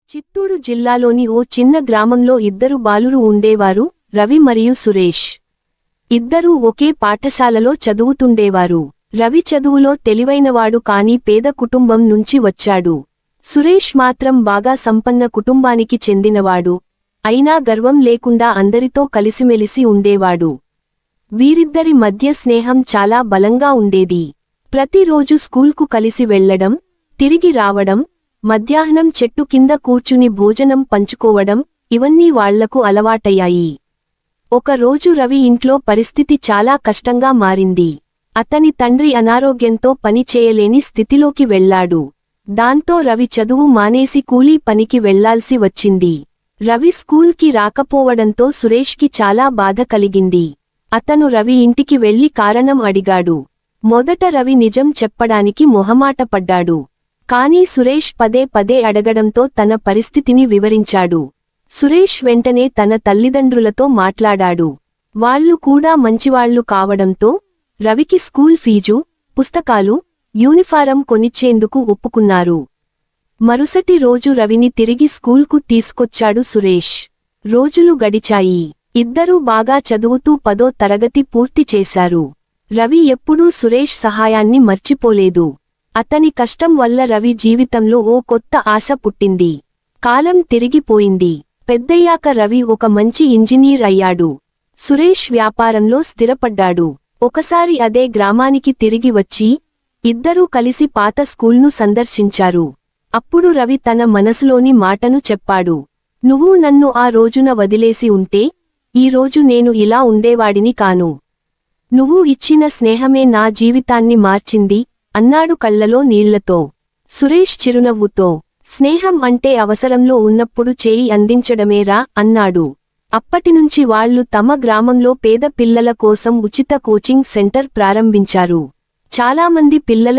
చిత్తూరు జిల్లాలోని ఓ చిన్న గ్రామంలో ఇద్దరు బాలురు ఉండేవారు, రవి మరియు సురేష్. ఇద్దరూ ఒకే పాఠశాలలో చదువుతుండేవారు. రవి చదువులో తెలివైనవాడు కాని పేద కుటుంబం నుంచి వచ్చాడు. సురేష్ మాత్రం బాగా సంపన్న కుటుంబానికి చెందినవాడు. అయినా గర్వం లేకుండా అందరితో కలిసిమెలిసి ఉండేవాడు. వీరిద్దరి మధ్య స్నేహం చాలా బలంగా ఉండేది. ప్రతిరోజు స్కూల్కు కలిసి వెళ్లడం, తిరిగి రావడం, మధ్యాహ్నం చెట్టు కింద కూర్చుని భోజనం పంచుకోవడం, ఇవన్నీ వాళ్లకు అలవాటయ్యాయి. ఒకరోజు రవి ఇంట్లో పరిస్థితి చాలా కష్టంగా మారింది. అతని తండ్రి అనారోగ్యంతో పని చేయలేని స్థితిలోకి వెళ్లాడు. దాంతో రవి చదువు మానేసి కూలీ పనికి వెళ్లాల్సి వచ్చింది. రవి స్కూల్కి రాకపోవడంతో సురేష్కి చాలా బాధ కలిగింది. అతను రవి ఇంటికి వెళ్లి కారణం అడిగాడు. మొదట రవి నిజం చెప్పడానికి మొహమాటపడ్డాడు. కానీ సురేష్ పదే పదే అడగడంతో తన పరిస్థితిని వివరించాడు. సురేష్ వెంటనే తన తల్లిదండ్రులతో మాట్లాడాడు. వాళ్లు కూడా మంచివాళ్లు కావడంతో రవికి స్కూల్ ఫీజు, పుస్తకాలు, యూనిఫారం కొనిచ్చేందుకు ఒప్పుకున్నారు. మరుసటి రోజు రవిని తిరిగి స్కూల్కు తీసుకొచ్చాడు సురేష్. రోజులు గడిచాయి. ఇద్దరూ బాగా చదువుతూ 10వ తరగతి పూర్తి చేశారు. రవి ఎప్పుడూ సురేష్ సహాయాన్ని మర్చిపోలేదు. అతని కష్టం వల్ల రవి జీవితంలో ఓ కొత్త ఆశ పుట్టింది. కాలం తిరిగిపోయింది. పెద్దయ్యాక రవి ఒక మంచి ఇంజనీర్ అయ్యాడు. సురేష్ వ్యాపారంలో స్థిరపడ్డాడు. ఒకసారి అదే గ్రామానికి తిరిగి వచ్చి ఇద్దరూ కలిసి పాత స్కూల్ను సందర్శించారు. అప్పుడు రవి తన మనసులోని మాటను చెప్పాడు. నువ్వు నన్ను ఆ రోజున వదిలేసి ఉంటే ఈరోజు నేను ఇలా ఉండేవాడిని కాను. నువ్వు ఇచ్చిన స్నేహమే నా జీవితాన్ని మార్చింది అన్నాడు కళ్లలో నీళ్లతో. సురేష్ చిరునవ్వుతో, స్నేహం అంటే అవసరంలో ఉన్నప్పుడు చేయి అందించడమేరా అన్నాడు. అప్పటినుంచి వాళ్లు తమ గ్రామంలో పేద పిల్లల కోసం ఉచిత కోచింగ్ సెంటర్ ప్రారంభించారు. చాలామంది పిల్లల